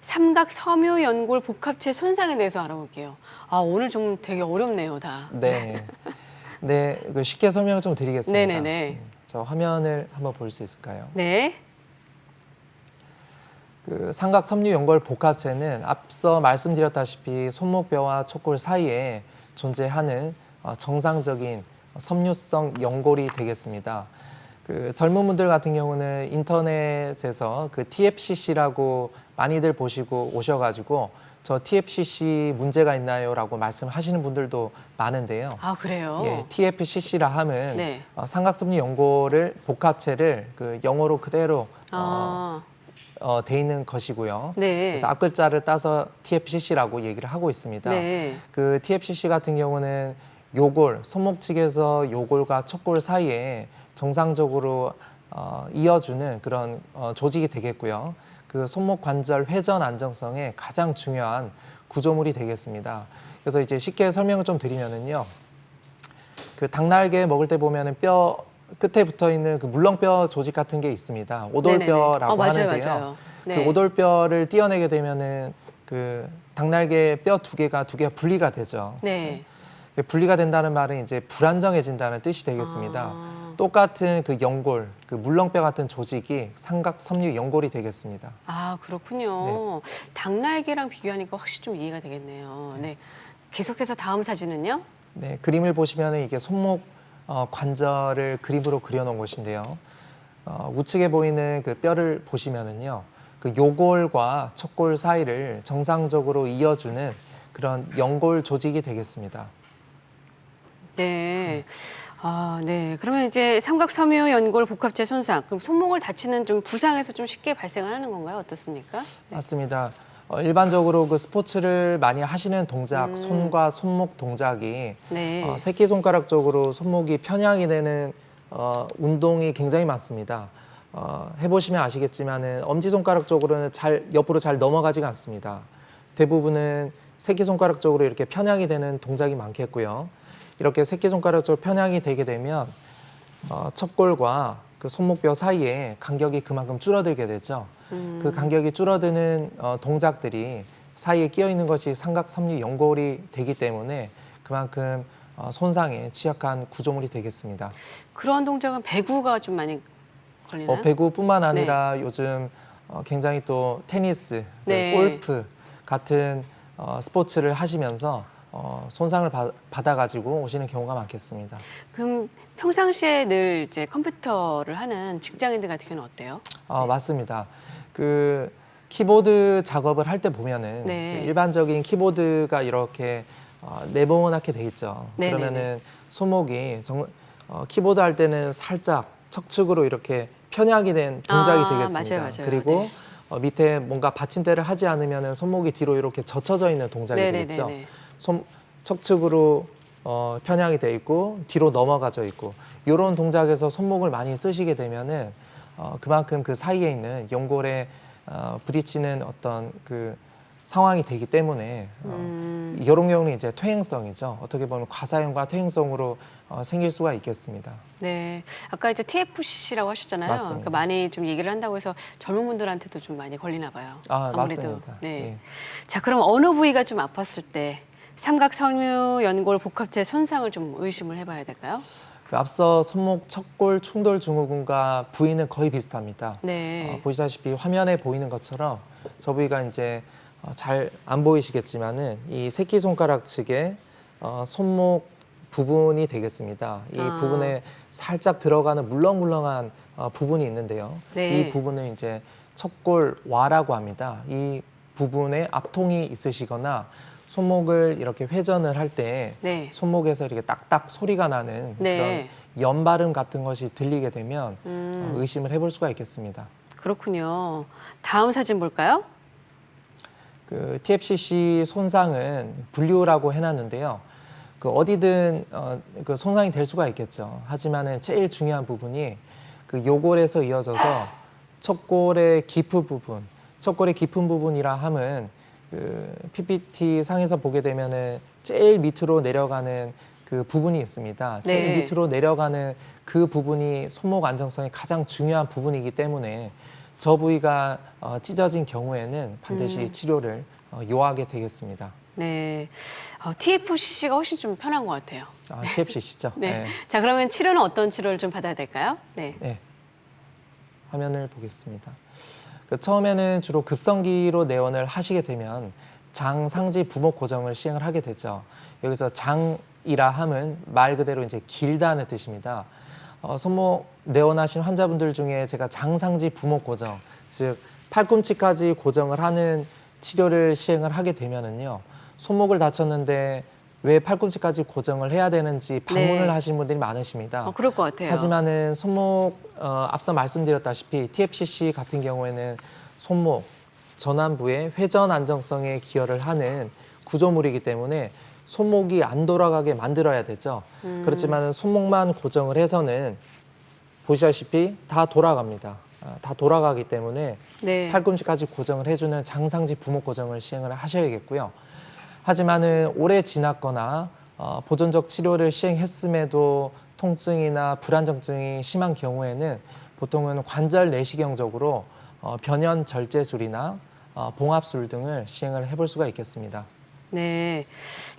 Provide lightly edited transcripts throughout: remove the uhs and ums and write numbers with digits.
삼각 섬유 연골 복합체 손상에 대해서 알아볼게요. 아, 오늘 좀 되게 어렵네요, 다. 네. 네, 쉽게 설명을 좀 드리겠습니다. 네네네. 저 화면을 한번 볼 수 있을까요? 네. 삼각 섬유 연골 복합체는 앞서 말씀드렸다시피 손목뼈와 척골 사이에 존재하는 정상적인 섬유성 연골이 되겠습니다. 젊은 분들 같은 경우는 인터넷에서 TFCC라고 많이들 보시고 오셔가지고 저 TFCC 문제가 있나요?라고 말씀하시는 분들도 많은데요. 아, 그래요? 예, TFCC라 함은 네. 삼각섬유 연골을 복합체를 영어로 그대로 돼 있는 것이고요. 네. 그래서 앞글자를 따서 TFCC라고 얘기를 하고 있습니다. 네. TFCC 같은 경우는 요골, 손목 측에서 요골과 척골 사이에 정상적으로 이어주는 그런 조직이 되겠고요. 손목 관절 회전 안정성에 가장 중요한 구조물이 되겠습니다. 그래서 이제 쉽게 설명을 좀 드리면은요. 닭날개 먹을 때 보면은 뼈 끝에 붙어 있는 물렁뼈 조직 같은 게 있습니다. 오돌뼈라고 맞아요, 하는데요. 맞아요. 네. 오돌뼈를 떼어내게 되면은 닭날개 뼈 두 개가 분리가 되죠. 네. 분리가 된다는 말은 이제 불안정해진다는 뜻이 되겠습니다. 똑같은 연골, 물렁뼈 같은 조직이 삼각 섬유 연골이 되겠습니다. 아, 그렇군요. 닭날개랑 비교하니까 확실히 좀 이해가 되겠네요. 네. 계속해서 다음 사진은요? 네, 그림을 보시면 이게 손목 관절을 그림으로 그려놓은 것인데요. 우측에 보이는 뼈를 보시면은요, 요골과 척골 사이를 정상적으로 이어주는 그런 연골 조직이 되겠습니다. 네. 아, 네. 그러면 이제 삼각 섬유 연골 복합체 손상, 그럼 손목을 다치는 좀 부상에서 좀 쉽게 발생하는 건가요? 어떻습니까? 네. 맞습니다. 일반적으로 스포츠를 많이 하시는 동작, 손과 손목 동작이 네. 새끼손가락 쪽으로 손목이 편향이 되는 운동이 굉장히 많습니다. 해보시면 아시겠지만은 엄지손가락 쪽으로는 옆으로 잘 넘어가지가 않습니다. 대부분은 새끼손가락 쪽으로 이렇게 편향이 되는 동작이 많겠고요. 이렇게 새끼손가락 쪽으로 편향이 되게 되면 척골과 손목뼈 사이에 간격이 그만큼 줄어들게 되죠. 그 간격이 줄어드는 동작들이 사이에 끼어 있는 것이 삼각 섬유 연골이 되기 때문에 그만큼 손상에 취약한 구조물이 되겠습니다. 그런 동작은 배구가 좀 많이 걸리나요? 배구뿐만 아니라 요즘 굉장히 또 테니스, 네. 골프 같은 스포츠를 하시면서 손상을 받아가지고 오시는 경우가 많겠습니다. 그럼 평상시에 늘 이제 컴퓨터를 하는 직장인들 같은 경우는 어때요? 맞습니다. 키보드 작업을 할 때 보면은 네. 일반적인 키보드가 이렇게 네모나게 돼 있죠. 네네네. 그러면은 손목이 키보드 할 때는 살짝 척축으로 이렇게 편향이 된 동작이 되겠습니다. 맞아요, 맞아요. 그리고 네. 밑에 뭔가 받침대를 하지 않으면은 손목이 뒤로 이렇게 젖혀져 있는 동작이 되겠죠. 네네네네. 척축으로 편향이 돼 있고 뒤로 넘어가져 있고 이런 동작에서 손목을 많이 쓰시게 되면은 그만큼 그 사이에 있는 연골에 부딪히는 어떤 상황이 되기 때문에 이런 경우는 이제 퇴행성이죠. 어떻게 보면 과사형과 퇴행성으로 생길 수가 있겠습니다. 네, 아까 이제 TFCC라고 하셨잖아요. 맞습니다. 그러니까 많이 좀 얘기를 한다고 해서 젊은 분들한테도 좀 많이 걸리나 봐요. 아무래도. 맞습니다. 네. 예. 자, 그럼 어느 부위가 좀 아팠을 때 삼각 섬유 연골 복합체 손상을 좀 의심을 해봐야 될까요? 앞서 손목 척골 충돌 증후군과 부위는 거의 비슷합니다. 네. 보시다시피 화면에 보이는 것처럼 저 부위가 이제 잘 안 보이시겠지만은 이 새끼손가락 측에 손목 부분이 되겠습니다. 이 부분에 살짝 들어가는 물렁물렁한 부분이 있는데요. 네. 이 부분을 이제 척골와라고 합니다. 이 부분에 압통이 있으시거나 손목을 이렇게 회전을 할 때 네. 손목에서 이렇게 딱딱 소리가 나는 네. 그런 연발음 같은 것이 들리게 되면 의심을 해볼 수가 있겠습니다. 그렇군요. 다음 사진 볼까요? TFCC 손상은 분류라고 해놨는데요. 어디든 손상이 될 수가 있겠죠. 하지만은 제일 중요한 부분이 요골에서 이어져서 척골의 깊은 부분, 척골의 깊은 부분이라 함은 PPT 상에서 보게 되면은 제일 밑으로 내려가는 그 부분이 있습니다. 제일 네. 밑으로 내려가는 그 부분이 손목 안정성이 가장 중요한 부분이기 때문에 저 부위가 찢어진 경우에는 반드시 치료를 요하게 되겠습니다. 네. TFCC가 훨씬 좀 편한 것 같아요. TFCC죠? 네. 자, 그러면 치료는 어떤 치료를 좀 받아야 될까요? 네. 네. 화면을 보겠습니다. 처음에는 주로 급성기로 내원을 하시게 되면 장 상지 부목 고정을 시행을 하게 되죠. 여기서 장이라 함은 말 그대로 이제 길다는 뜻입니다. 손목 내원하신 환자분들 중에 제가 장 상지 부목 고정, 즉 팔꿈치까지 고정을 하는 치료를 시행을 하게 되면은요, 손목을 다쳤는데 왜 팔꿈치까지 고정을 해야 되는지 방문을 네. 하시는 분들이 많으십니다. 그럴 것 같아요. 하지만은 손목 앞서 말씀드렸다시피 TFCC 같은 경우에는 손목 전완부의 회전 안정성에 기여를 하는 구조물이기 때문에 손목이 안 돌아가게 만들어야 되죠. 그렇지만 손목만 고정을 해서는 보시다시피 다 돌아갑니다. 다 돌아가기 때문에 네. 팔꿈치까지 고정을 해주는 장상지 부목 고정을 시행을 하셔야겠고요. 하지만은 오래 지났거나 보존적 치료를 시행했음에도 통증이나 불안정증이 심한 경우에는 보통은 관절 내시경적으로 변연 절제술이나 봉합술 등을 시행을 해볼 수가 있겠습니다. 네.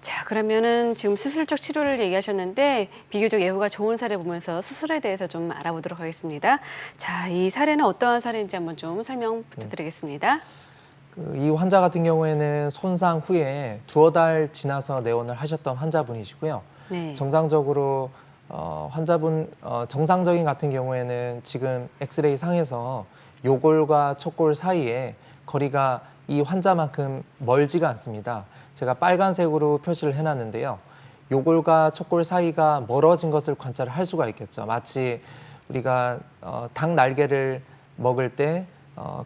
자, 그러면은 지금 수술적 치료를 얘기하셨는데 비교적 예후가 좋은 사례 보면서 수술에 대해서 좀 알아보도록 하겠습니다. 자, 이 사례는 어떠한 사례인지 한번 좀 설명 부탁드리겠습니다. 이 환자 같은 경우에는 손상 후에 두어 달 지나서 내원을 하셨던 환자분이시고요. 네. 정상적으로 환자분 정상적인 같은 경우에는 지금 엑스레이 상에서 요골과 척골 사이에 거리가 이 환자만큼 멀지가 않습니다. 제가 빨간색으로 표시를 해놨는데요. 요골과 척골 사이가 멀어진 것을 관찰을 할 수가 있겠죠. 마치 우리가 닭 날개를 먹을 때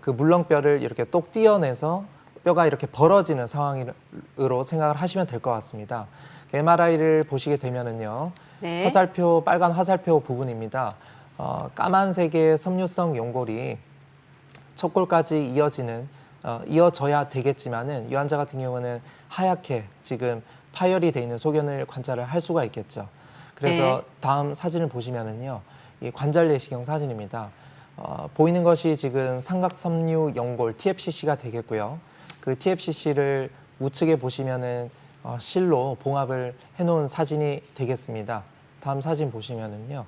그 물렁뼈를 이렇게 똑 떼어내서 뼈가 이렇게 벌어지는 상황으로 생각을 하시면 될 것 같습니다. MRI를 보시게 되면은요, 네. 화살표, 빨간 화살표 부분입니다. 까만색의 섬유성 연골이 척골까지 이어져야 되겠지만은 이 환자 같은 경우는 하얗게 지금 파열이 돼 있는 소견을 관찰을 할 수가 있겠죠. 그래서 네. 다음 사진을 보시면은요, 이 관절 내시경 사진입니다. 보이는 것이 지금 삼각섬유 연골 TFCC가 되겠고요. 그 TFCC를 우측에 보시면은 실로 봉합을 해놓은 사진이 되겠습니다. 다음 사진 보시면은요.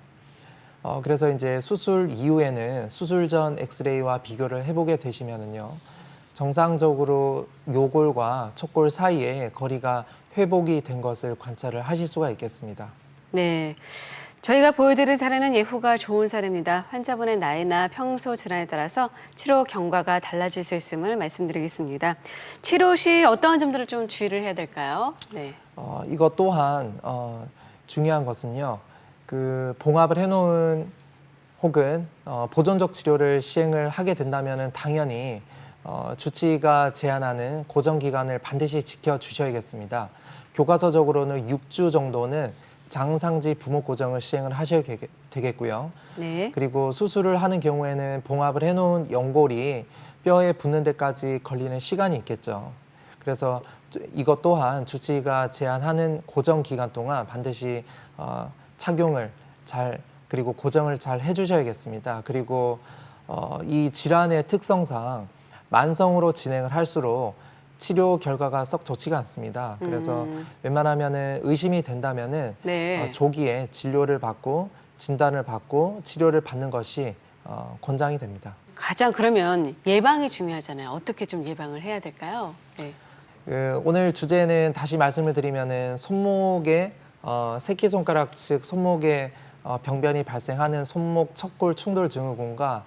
그래서 이제 수술 이후에는 수술 전 엑스레이와 비교를 해보게 되시면은요. 정상적으로 요골과 척골 사이에 거리가 회복이 된 것을 관찰을 하실 수가 있겠습니다. 네. 저희가 보여드린 사례는 예후가 좋은 사례입니다. 환자분의 나이나 평소 질환에 따라서 치료 경과가 달라질 수 있음을 말씀드리겠습니다. 치료 시 어떠한 점들을 좀 주의를 해야 될까요? 네. 이것 또한 중요한 것은요. 그 봉합을 해놓은 혹은 보존적 치료를 시행을 하게 된다면은 당연히 주치의가 제안하는 고정 기간을 반드시 지켜주셔야겠습니다. 교과서적으로는 6주 정도는 장상지 부목 고정을 시행을 하셔야 되겠고요. 네. 그리고 수술을 하는 경우에는 봉합을 해놓은 연골이 뼈에 붙는 데까지 걸리는 시간이 있겠죠. 그래서 이것 또한 주치의가 제안하는 고정 기간 동안 반드시 착용을 잘 그리고 고정을 잘 해주셔야겠습니다. 그리고 이 질환의 특성상 만성으로 진행을 할수록 치료 결과가 썩 좋지가 않습니다. 그래서 웬만하면은 의심이 된다면은 네. 조기에 진료를 받고 진단을 받고 치료를 받는 것이 권장이 됩니다. 가장 그러면 예방이 중요하잖아요. 어떻게 좀 예방을 해야 될까요? 네. 오늘 주제는 다시 말씀을 드리면은 손목에 새끼손가락 측 손목에 병변이 발생하는 손목 척골 충돌 증후군과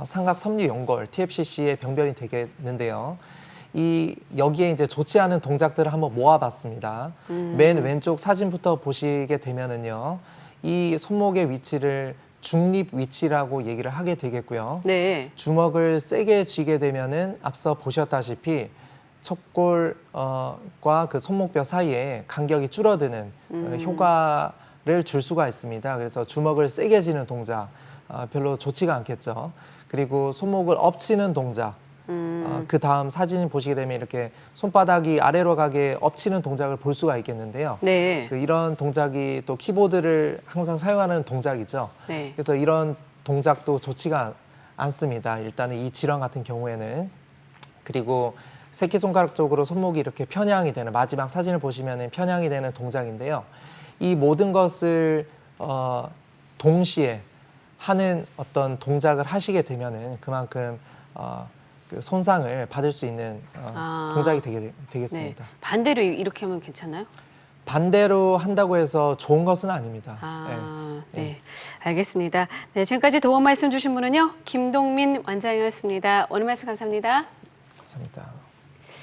삼각섬유 연골 TFCC의 병변이 되겠는데요. 여기에 이제 좋지 않은 동작들을 한번 모아봤습니다. 맨 왼쪽 사진부터 보시게 되면은요, 이 손목의 위치를 중립 위치라고 얘기를 하게 되겠고요. 네. 주먹을 세게 쥐게 되면은 앞서 보셨다시피 척골과 그 손목뼈 사이에 간격이 줄어드는 효과를 줄 수가 있습니다. 그래서 주먹을 세게 쥐는 동작 별로 좋지가 않겠죠. 그리고 손목을 엎치는 동작. 그 다음 사진 보시게 되면 이렇게 손바닥이 아래로 가게 엎치는 동작을 볼 수가 있겠는데요. 네. 이런 동작이 또 키보드를 항상 사용하는 동작이죠. 네. 그래서 이런 동작도 좋지가 않습니다. 일단은 이 질환 같은 경우에는. 그리고 새끼손가락 쪽으로 손목이 이렇게 편향이 되는, 마지막 사진을 보시면 편향이 되는 동작인데요. 이 모든 것을 동시에 하는 어떤 동작을 하시게 되면은 그만큼 그 손상을 받을 수 있는 동작이 되겠습니다. 네. 반대로 이렇게 하면 괜찮아요? 반대로 한다고 해서 좋은 것은 아닙니다. 네. 알겠습니다. 네, 지금까지 도움 말씀 주신 분은요, 김동민 원장이었습니다. 오늘 말씀 감사합니다. 감사합니다.